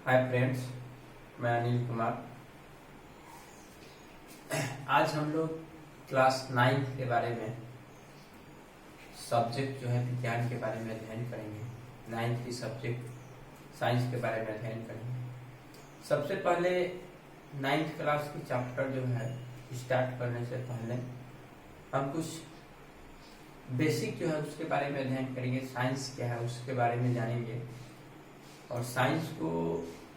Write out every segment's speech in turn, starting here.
Hi friends, मैं अनिल कुमार। आज हम लोग क्लास 9 के बारे में सब्जेक्ट जो है विज्ञान के बारे में अध्ययन करेंगे। 9th की सब्जेक्ट साइंस के बारे में अध्ययन करेंगे। सबसे पहले 9th क्लास की चैप्टर जो है स्टार्ट करने से पहले हम कुछ बेसिक जो है उसके बारे में अध्ययन करेंगे। साइंस क्या है उसके बारे में जानेंगे और साइंस को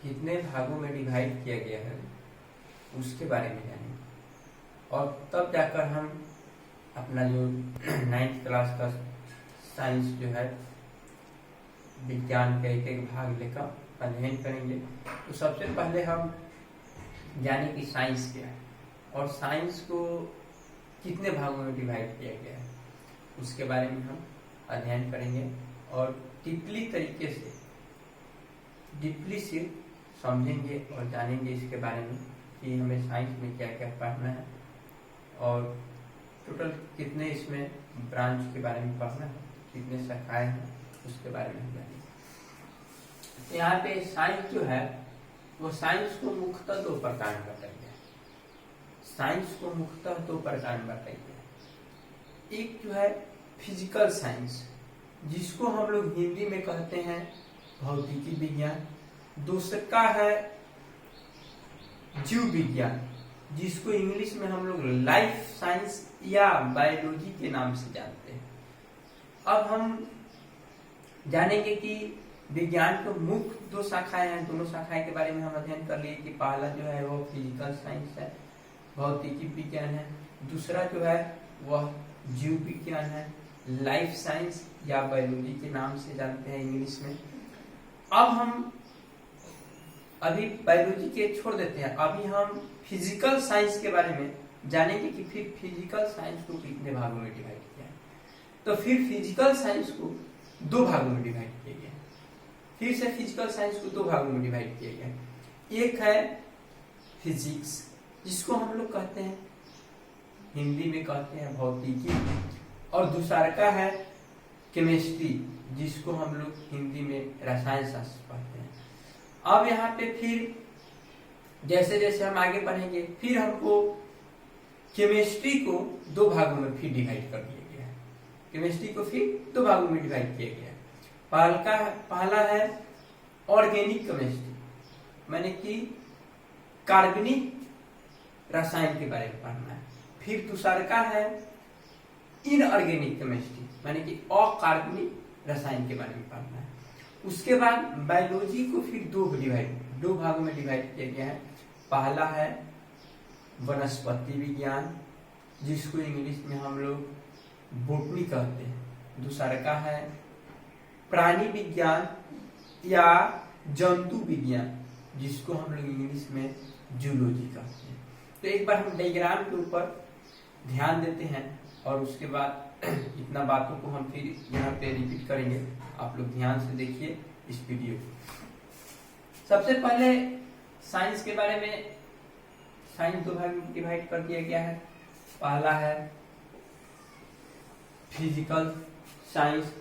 कितने भागों में डिवाइड किया गया है उसके बारे में जानेंगे और तब जाकर हम अपना जो 9th क्लास का साइंस जो है विज्ञान का एक एक भाग लेकर अध्ययन करेंगे। तो सबसे पहले हम जाने कि साइंस क्या है और साइंस को कितने भागों में डिवाइड किया गया है उसके बारे में हम अध्ययन करेंगे और डीपली से समझेंगे और जानेंगे इसके बारे में कि हमें साइंस में क्या क्या पढ़ना है और टोटल कितने इसमें ब्रांच के बारे में पढ़ना है, कितने शाखाएं हैं उसके बारे में जानेंगे। यहाँ पे साइंस जो है वो साइंस को मुख्यतः दो प्रकार में बताया गया है। साइंस को मुख्यतः दो प्रकार में बताया गया है। एक जो है फिजिकल साइंस जिसको हम लोग हिंदी में कहते हैं भौतिकी विज्ञान। दूसरा है जीव विज्ञान जिसको इंग्लिश में हम लोग लाइफ साइंस या बायोलॉजी के नाम से जानते हैं। अब हम जानेंगे कि विज्ञान को मुख्य दो शाखाएं हैं। दोनों शाखाएं के बारे में हम अध्ययन कर लिए कि पहला जो है वो फिजिकल साइंस है, भौतिकी विज्ञान है। दूसरा जो है वह जीव विज्ञान है, लाइफ साइंस या बायोलॉजी के नाम से जानते हैं इंग्लिश में। अब हम अभी बायोलॉजी के छोड़ देते हैं, अभी हम फिजिकल साइंस के बारे में जानेंगे कि फिर फिजिकल साइंस को कितने भागों में डिवाइड किया है। तो फिर फिजिकल साइंस को दो भागों में डिवाइड किया गया। फिर से फिजिकल साइंस को दो भागों में डिवाइड किया गया। एक है फिजिक्स जिसको हम लोग कहते हैं हिंदी में कहते हैं भौतिकी और दूसरा का है केमिस्ट्री जिसको हम लोग हिंदी में रसायन शास्त्र कहते हैं। अब यहाँ पे फिर जैसे जैसे हम आगे बढ़ेंगे फिर हमको केमिस्ट्री को दो भागों में फिर डिवाइड कर दिया गया है। केमिस्ट्री को फिर दो भागों में डिवाइड किया गया है। पहला है ऑर्गेनिक केमिस्ट्री, माने कि कार्बनिक रसायन के बारे में पढ़ना है। फिर दूसरा का है इनऑर्गेनिक केमिस्ट्री, माने कि अकार्बनिक रसायन के बारे में पढ़ना है। उसके बाद बायोलॉजी को फिर दो भागों में डिवाइड किया गया है। पहला है वनस्पति विज्ञान जिसको इंग्लिश में हम लोग बोटनी कहते हैं। दूसरा का है प्राणी विज्ञान या जंतु विज्ञान जिसको हम लोग इंग्लिश में जूलॉजी कहते हैं। तो एक बार हम डायग्राम के ऊपर ध्यान देते हैं और उसके बाद इतना बातों को हम फिर यहाँ पे रिपीट करेंगे। आप लोग ध्यान से देखिए इस वीडियो को। सबसे पहले साइंस के बारे में साइंस दो भाग में डिवाइड कर दिया गया है। पहला है फिजिकल साइंस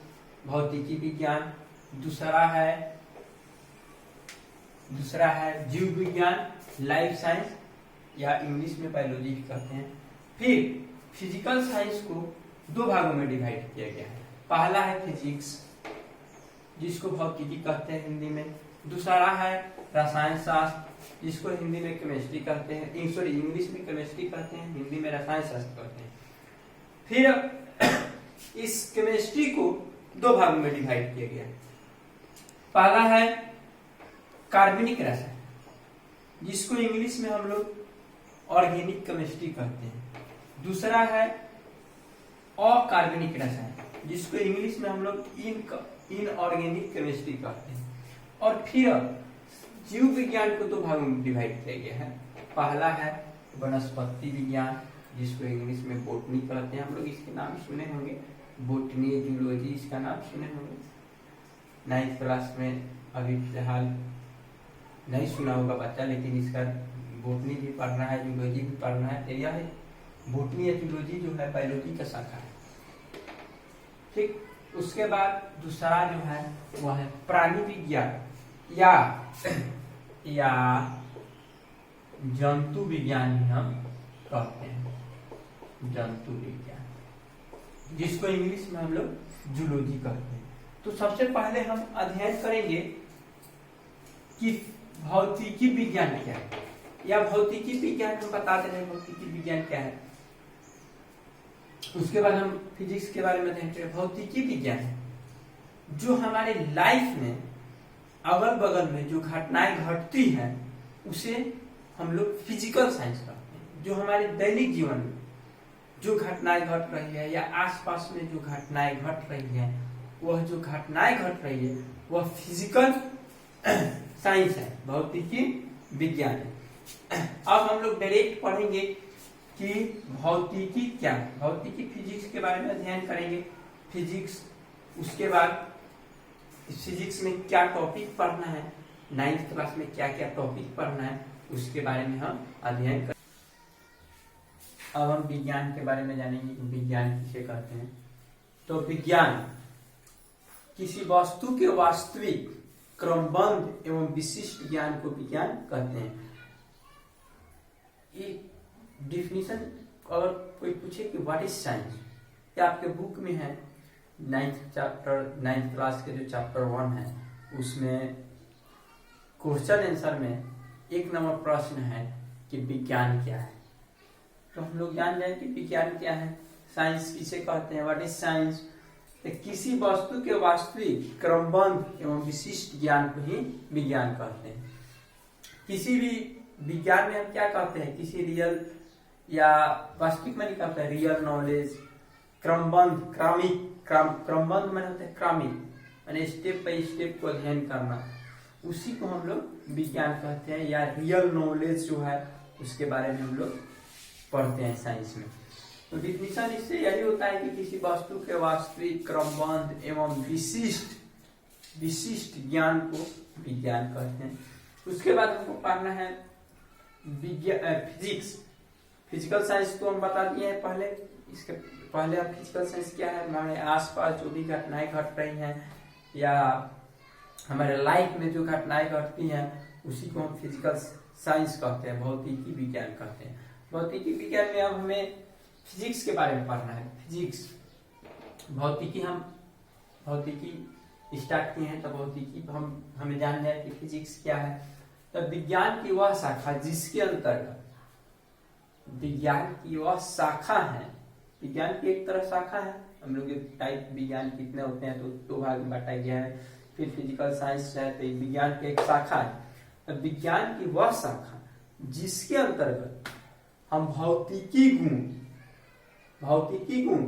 भौतिकी विज्ञान, दूसरा है जीव विज्ञान लाइफ साइंस या इंग्लिश में बायोलॉजी कहते हैं। फिर फिजिकल साइंस को दो भागों में डिवाइड किया गया है। पहला है फिजिक्स जिसको भौतिकी कहते हैं हिंदी में। दूसरा है रसायन शास्त्र जिसको हिंदी में केमिस्ट्री कहते हैं, इंग्लिश में केमिस्ट्री कहते हैं, हिंदी में रसायन शास्त्र कहते हैं। फिर इस केमिस्ट्री को दो भागों में डिवाइड किया गया। पहला है कार्बनिक रसायन जिसको इंग्लिश में हम लोग ऑर्गेनिक केमिस्ट्री कहते हैं। दूसरा है अकार्बनिक रसायन जिसको इंग्लिश में हम लोग इनऑर्गेनिक केमिस्ट्री कहते हैं। और फिर जीव विज्ञान को दो भागों में डिवाइड किया गया है। पहला है वनस्पति विज्ञान जिसको इंग्लिश में बोटनी कहते हैं। हम लोग इसके नाम सुने होंगे, बोटनी जूलॉजी इसका नाम सुने होंगे। 9th क्लास में अभी फिलहाल नहीं सुना होगा बच्चा, लेकिन इसका बोटनी भी पढ़ना है, जूलॉजी भी पढ़ना है। तो यह बोटनी या जूलॉजी जो है बायोलॉजी का शाखा है। ठीक, उसके बाद दूसरा जो है वह है प्राणी विज्ञान या या जंतु विज्ञान भी हम कहते हैं, जंतु विज्ञान, जिसको इंग्लिश में हम लोग जूलॉजी कहते हैं। तो सबसे पहले हम अध्ययन करेंगे कि भौतिकी विज्ञान क्या है, या भौतिकी विज्ञान हम बता दे रहे हैं भौतिकी विज्ञान क्या है। उसके बाद हम फिजिक्स के बारे में अध्ययन करेंगे। भौतिकी विज्ञान जो हमारे लाइफ में अगल बगल में जो घटनाएं घटती हैं उसे हम लोग फिजिकल साइंस कहते हैं। जो हमारे दैनिक जीवन में जो घटनाएं घट रही है या आसपास में जो घटनाएं घट रही है, वह जो घटनाएं घट रही है वह फिजिकल साइंस है, भौतिकी विज्ञान है। अब हम लोग डायरेक्ट पढ़ेंगे कि भौतिकी क्या है। भौतिकी फिजिक्स के बारे में अध्ययन करेंगे, फिजिक्स, उसके बाद फिजिक्स में क्या टॉपिक पढ़ना है, 9th क्लास में क्या क्या टॉपिक पढ़ना है, उसके बारे में हम अध्ययन करेंगे। अब हम विज्ञान के बारे में जानेंगे, विज्ञान किसे कहते हैं। तो विज्ञान किसी वस्तु के वास्तविक, क्रमबद्ध एवं विशिष्ट ज्ञान को विज्ञान कहते हैं। ये डिफिनीशन अगर कोई पूछे कि व्हाट इज साइंस, ये आपके बुक में है, 9th क्लास के जो चैप्टर 1 है उसमें क्वेश्चन आंसर में 1 नंबर प्रश्न है कि विज्ञान क्या है। तो हम लोग जान जाए कि विज्ञान क्या है, साइंस किसे कहते हैं, व्हाट इज साइंस। तो किसी वस्तु के वास्तविक, क्रमबद्ध एवं विशिष्ट ज्ञान को ही विज्ञान कहते हैं। किसी भी विज्ञान में हम क्या कहते हैं, किसी रियल या वास्तविक में नहीं कहते हैं, रियल नॉलेज, क्रमबद्ध, क्रमिक, क्रमबद्ध में होता है क्रमिक, यानी स्टेप बाय स्टेप को अध्ययन करना, उसी को हम लोग विज्ञान कहते हैं। या रियल नॉलेज जो है उसके बारे में हम लोग पढ़ते हैं साइंस में। तो डिफिनीशन इससे यही होता है कि किसी वस्तु के वास्तविक, क्रमबद्ध एवं विशिष्ट ज्ञान को विज्ञान कहते हैं। उसके बाद हमको पढ़ना है फिजिक्स। फिजिकल साइंस तो हम बता दिए हैं पहले। इसके पहले अब फिजिकल साइंस क्या है, हमारे आसपास जो भी घटनाएं घट रही हैं या हमारे लाइफ में जो घटनाएं घटती हैं उसी को हम फिजिकल साइंस कहते हैं, भौतिकी विज्ञान कहते हैं। भौतिकी विज्ञान में अब हमें फिजिक्स के बारे में पढ़ना है। फिजिक्स, भौतिकी स्टार्ट किए हैं तो भौतिकी हमें जानना है कि फिजिक्स क्या है। तो विज्ञान की वह शाखा जिसके अंतर्गत, विज्ञान की वह शाखा है, विज्ञान की एक तरह शाखा है। हम लोग टाइप विज्ञान कितने होते हैं तो 2 भाग में बांटा गया है। फिर फिजिकल साइंस है तो विज्ञान की एक शाखा है। तो विज्ञान की वह शाखा जिसके अंतर्गत हम भौतिकी गुण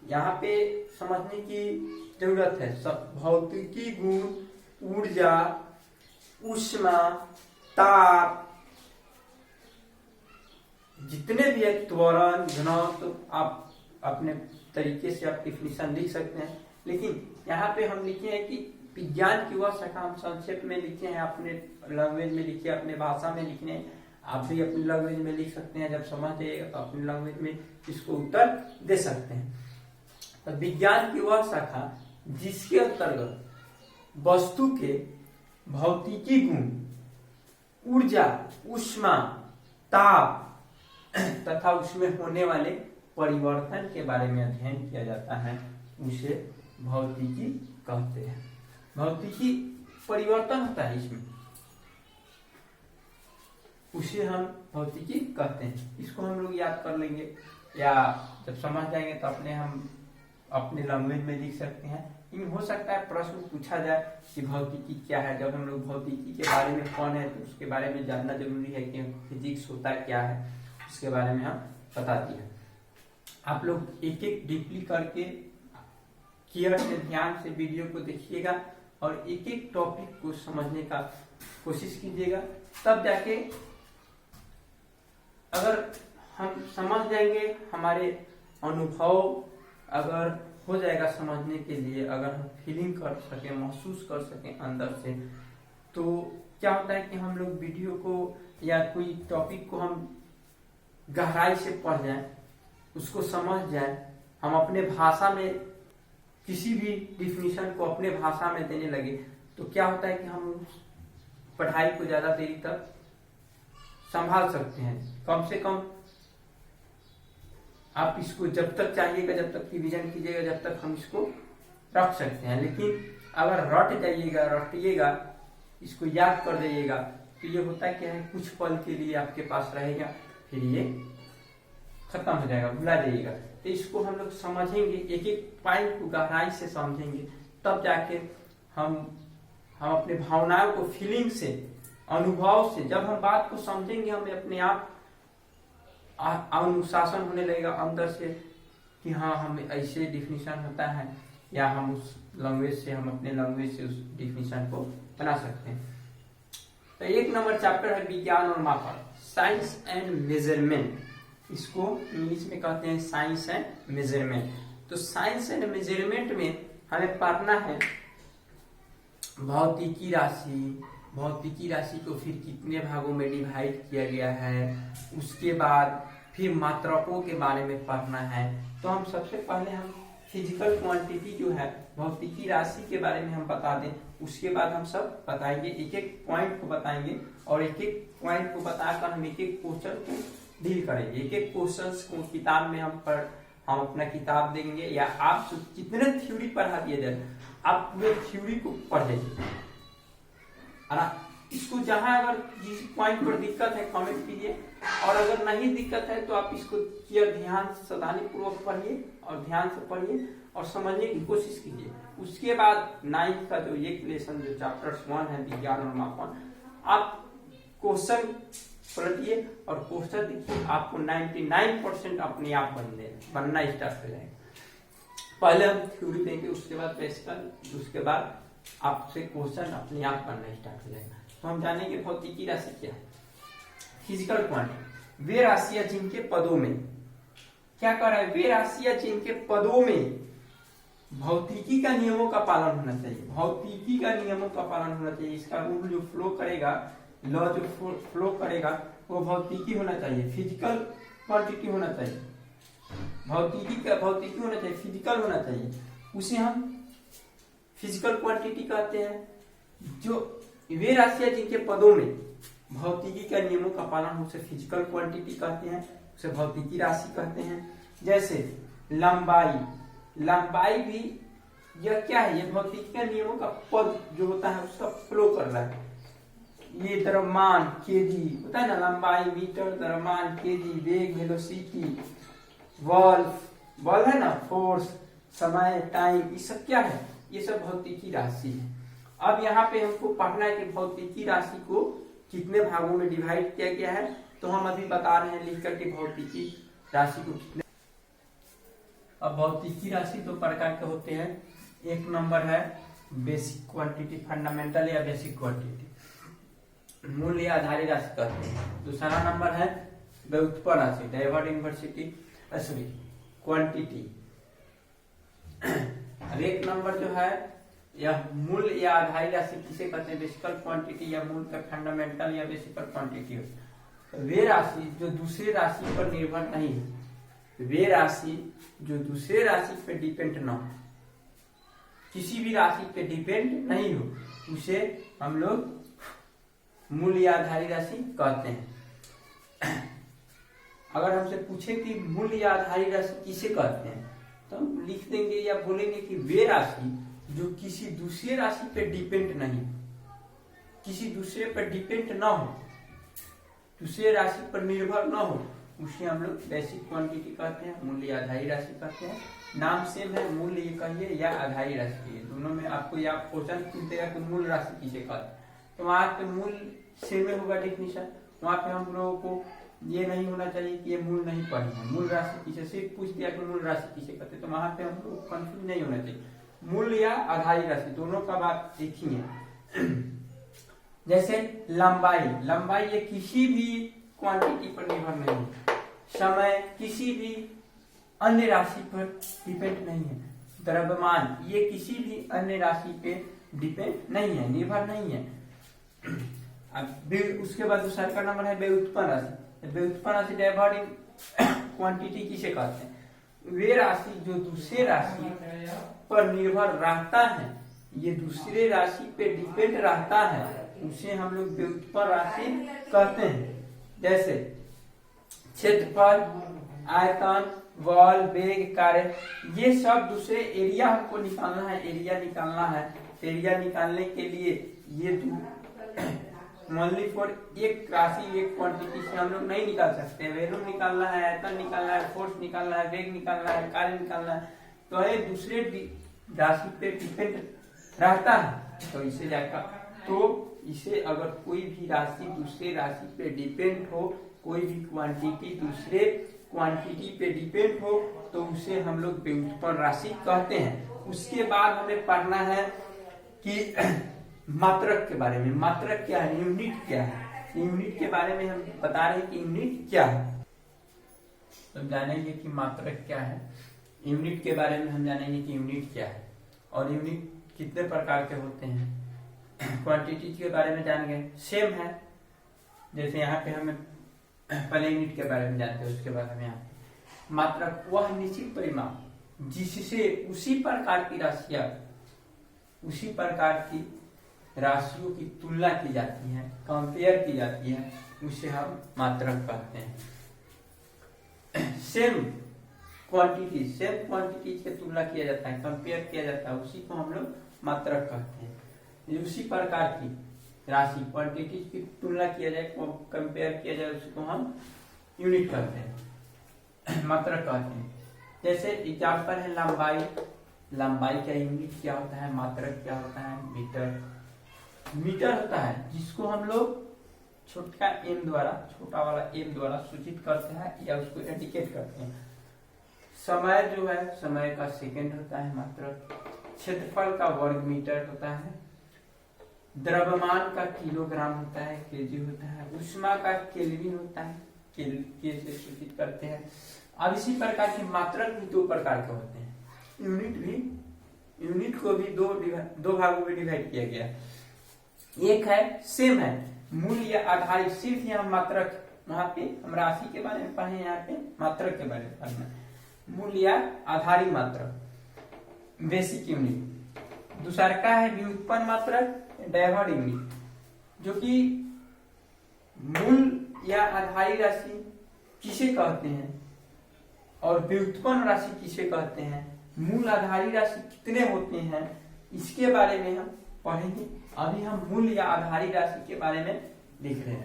यहाँ पे समझने की जरूरत है। सब भौतिकी गुण, ऊर्जा, ऊष्मा, ताप, जितने भी है, त्वरण, घनत्व, आप अपने तरीके से आप डिफिनीशन लिख सकते हैं। लेकिन यहाँ पे हम लिखे हैं कि विज्ञान की वह शाखा, हम संक्षेप में लिखे हैं, अपने लैंग्वेज में लिखे, अपने भाषा में लिखने हैं। आप भी अपनी लैंग्वेज में लिख सकते हैं, जब समझ जाइएगा तो अपनी लैंग्वेज में इसको उत्तर दे सकते हैं। तो विज्ञान की वह शाखा जिसके अंतर्गत वस्तु के भौतिकी गुण, ऊर्जा, ऊष्मा, ताप तथा उसमें होने वाले परिवर्तन के बारे में अध्ययन किया जाता है, उसे भौतिकी कहते हैं। भौतिकी परिवर्तन होता है इसमें, उसे हम भौतिकी कहते हैं। इसको हम लोग याद कर लेंगे या जब समझ जाएंगे तो हम अपने लैंग्वेज में लिख सकते हैं। लेकिन हो सकता है प्रश्न पूछा जाए कि भौतिकी क्या है। जब हम लोग भौतिकी के बारे में कौन है तो उसके बारे में जानना जरूरी है कि फिजिक्स होता क्या है, उसके बारे में हम बता दिए। आप लोग एक एक डीपली करके केयर से, ध्यान से वीडियो को देखिएगा और एक एक टॉपिक को समझने का कोशिश कीजिएगा। तब जाके अगर हम समझ जाएंगे, हमारे अनुभव अगर हो जाएगा समझने के लिए, अगर हम फीलिंग कर सके, महसूस कर सके अंदर से, तो क्या होता है कि हम लोग वीडियो को या कोई टॉपिक को हम गहराई से पढ़ जाए, उसको समझ जाए, हम अपने भाषा में किसी भी डिफिनीशन को अपने भाषा में देने लगे, तो क्या होता है कि हम पढ़ाई को ज्यादा देरी तक संभाल सकते हैं। कम से कम आप इसको जब तक चाहिएगा, जब तक रिवीजन कीजिएगा, जब तक हम इसको रख सकते हैं। लेकिन अगर रटिएगा, इसको याद कर जाइएगा, तो ये होता क्या है, कुछ पल के लिए आपके पास रहेगा, फिर ये खत्म हो जाएगा, भुला जाइएगा। तो इसको हम लोग समझेंगे, एक एक पॉइंट को गहराई से समझेंगे, तब जाके हम अपने भावनाओं को, फीलिंग से, अनुभव से, जब हम बात को समझेंगे, हमें अपने आप अनुशासन होने लगेगा अंदर से कि हाँ, हम ऐसे डिफिनीशन होता है, या हम उस लैंग्वेज से, हम अपने लैंग्वेज से उस डिफिनीशन को बना सकते हैं। तो 1 नंबर चैप्टर है विज्ञान और मापन, साइंस एंड मेजरमेंट। इसको इंग्लिश में कहते हैं साइंस एंड मेजरमेंट। तो साइंस एंड मेजरमेंट में हमें पढ़ना है भौतिकी राशि। भौतिकी राशि को फिर कितने भागों में डिवाइड किया गया है, उसके बाद फिर मात्रकों के बारे में पढ़ना है। तो हम सबसे पहले हम फिजिकल क्वांटिटी जो है, भौतिकी राशि के बारे में हम बता दें, उसके बाद हम सब बताएंगे, एक एक पॉइंट को बताएंगे, और एक एक पॉइंट को बताकर हम एक एक क्वेश्चन को डील करेंगे। एक एक क्वेश्चंस को किताब में हम अपना किताब देंगे, या आप कितने थ्योरी पढ़ा दिए जाए, आप पूरे थ्योरी को पढ़ जाइए। इसको जहां अगर जिस पॉइंट पर दिक्कत है कमेंट कीजिए, और अगर नहीं दिक्कत है तो आप इसको ध्यान सावधानी पूर्वक पढ़िए, और ध्यान से पढ़िए और समझने की कोशिश कीजिए। उसके बाद 9th का जो एक लेसन, जो चैप्टर 1 है विज्ञान और मापन, आप क्वेश्चन पढ़िए और क्वेश्चन देखिए, आपको 99% अपने आप बनना स्टार्ट हो जाएगा। पहले हम थ्योरी देंगे, उसके बाद प्रैक्टिकल, उसके बाद आपसे क्वेश्चन अपने आप बनना स्टार्ट हो जाएगा। तो हम जानेंगे भौतिकी राशि क्या है। फिजिकल क्वांटिटी, वे राशियां जिनके पदों में, क्या कर रहा है, वे राशियां जिनके पदों में भौतिकी का नियमों का पालन होना चाहिए। भौतिकी का नियमों का पालन होना चाहिए। इसका रूल जो फ्लो करेगा, लॉ जो फ्लो करेगा, वो भौतिकी होना चाहिए, फिजिकल क्वांटिटी होना चाहिए, भौतिकी होना चाहिए, फिजिकल होना चाहिए। उसे हम फिजिकल क्वांटिटी कहते हैं। जो वे राशियां जिनके पदों में भौतिकी का नियमों का पालन, उसे फिजिकल क्वांटिटी कहते हैं, उसे भौतिकी राशि कहते हैं। जैसे लंबाई भी यह क्या है, ये भौतिकी का नियमों का पद जो होता है उसका फ्लो कर रहा है। ये द्रव्यमान केजी होता है ना, लंबाई मीटर, द्रव्यमान केजी, वेग वेलोसिटी, बल है ना, फोर्स, समय, टाइम, ये सब क्या है, ये सब भौतिकी राशि है। अब यहाँ पे हमको पढ़ना है कि भौतिकी राशि को कितने भागों में डिवाइड किया गया है। तो हम अभी बता रहे हैं लिख करके भौतिकी राशि को कितने। अब भौतिकी राशि दो प्रकार के होते हैं। एक नंबर है बेसिक क्वांटिटी, फंडामेंटल या बेसिक क्वांटिटी, मूल या आधारित राशि कहते हैं। दूसरा नंबर है व्युत्पन्न राशि, डाइवर्ट इन्वर्सिटी क्वांटिटी। अब एक नंबर जो है यह मूल या आधारित राशि किसे कहते हैं, बेसिकल क्वांटिटी, या मूल का फंडामेंटल या बेसिकल क्वांटिटी। वे राशि जो दूसरे राशि पर निर्भर नहीं है, वे राशि जो दूसरे राशि पर डिपेंड न हो, किसी भी राशि पे डिपेंड नहीं हो, उसे हम लोग मूल या आधारित राशि कहते हैं। अगर हमसे पूछे कि मूल या आधारित राशि किसे कहते हैं, तो हम लिख देंगे या बोलेंगे कि वे राशि जो किसी दूसरे राशि पे डिपेंड नहीं, किसी दूसरे पर डिपेंड ना हो, दूसरे राशि पर निर्भर ना हो, उसे हम लोग बेसिक क्वांटिटी कहते हैं, मूल्य आधारित राशि कहते हैं। नाम सेम है, मूल्य ये कहिए या आधारित राशि कहिए, दोनों में आपको या क्वेश्चन पूछेगा कि मूल राशि किसे कहते हैं, तो वहां पे मूल सेम होगा डेफिनेशन। वहां पे हम लोगों को ये नहीं होना चाहिए कि ये मूल नहीं पढ़ी है, मूल राशि किसे, सिर्फ पूछ दिया कि मूल राशि किसे कहते हैं, तो वहां पे हम लोग कंफ्यूज नहीं होना चाहिए। मूल या आधारित राशि दोनों का बात एक ही है। जैसे लंबाई ये किसी भी क्वांटिटी पर निर्भर नहीं है, समय किसी भी अन्य राशि पर डिपेंड नहीं है, द्रव्यमान ये किसी भी अन्य राशि पे डिपेंड नहीं है, निर्भर नहीं है। अब उसके बाद दूसरा का नंबर है व्युत्पन्न राशि। व्युत्पन्न राशि डाइवर्ट क्वांटिटी किसे कहते हैं, वे राशि जो दूसरे राशि पर निर्भर रहता है, ये दूसरे राशि पे डिपेंड रहता है, उसे हम लोग व्युत्पन्न राशि कहते हैं। जैसे क्षेत्रफल, आयतन, बल, वेग, कार्य, ये सब दूसरे एरिया हमको निकालना है, एरिया निकालना है। एरिया निकालने के लिए ये ओनली फॉर एक राशि, एक क्वांटिटी से हम लोग नहीं निकाल सकते। वैल्यू निकालना है, आयतन निकालना है, फोर्स निकालना है, वेग निकालना है, कार्य निकालना है, तो ये दूसरे राशि पे डिपेंड रहता है। तो इसे जाकर इसे अगर कोई भी राशि दूसरे राशि पे डिपेंड हो, कोई भी क्वांटिटी दूसरे क्वांटिटी पे डिपेंड हो, तो उसे हम लोग व्युत्पन्न राशि कहते हैं। उसके बाद हमें पढ़ना है कि मात्रक के बारे में। मात्रक क्या है, यूनिट क्या है। यूनिट के बारे में हम बता रहे हैं कि यूनिट क्या है। तो जानेंगे कि मात्रक क्या है। यूनिट के बारे में हम जानेंगे कि यूनिट क्या है और यूनिट कितने प्रकार के होते हैं। क्वांटिटी के बारे में जान गए, सेम है। जैसे यहाँ पे हमें पहले यूनिट के बारे में जानते हैं, उसके बाद हमें यहाँ मात्रक वह निश्चित परिमाण जिससे उसी प्रकार की राशियां, उसी प्रकार की राशियों की तुलना की जाती है, कंपेयर की जाती है, उसे हम मात्रक कहते हैं। सेम क्वांटिटी की तुलना किया जाता है, कंपेयर किया जाता है, उसी को हम लोग मात्रक कहते हैं। उसी प्रकार की राशि क्वांटिटी की तुलना किया जाए, कंपेयर किया जाए, उसको हम यूनिट कहते हैं, मात्रक कहते हैं। जैसे एग्जाम्पल है लंबाई। लंबाई का यूनिट क्या होता है, मात्रक क्या होता है, मीटर। मीटर होता है जिसको हम लोग छोटा वाला एम द्वारा सूचित करते हैं या उसको इंडिकेट करते हैं। समय जो है, समय का सेकंड होता है मात्रक। क्षेत्रफल का वर्ग मीटर होता है। द्रव्यमान का किलोग्राम होता है, केजी होता है। ऊष्मा का केल्विन होता है, के से सूचित करते हैं। अब इसी प्रकार की मात्रक भी दो प्रकार के होते हैं। यूनिट को भी दो भागों में डिवाइड किया गया। एक है सेम है, मूल्य आधारित। सिर्फ यहाँ मात्रक, वहां पे हम राशि के बारे में पढ़े, यहाँ पे मात्रक के बारे में पढ़ना। मूल्य आधारित मात्रक, बेसिक यूनिट। दूसरा का है व्युत्पन्न मात्रक, डायवर्ड यूनिट, जो कि मूल या आधारी राशि किसे कहते हैं और व्युत्पन्न राशि किसे कहते हैं, मूल आधारी राशि कितने होते हैं, इसके बारे में हम पढ़ेंगे। अभी हम मूल या आधारी राशि के बारे में लिख रहे हैं।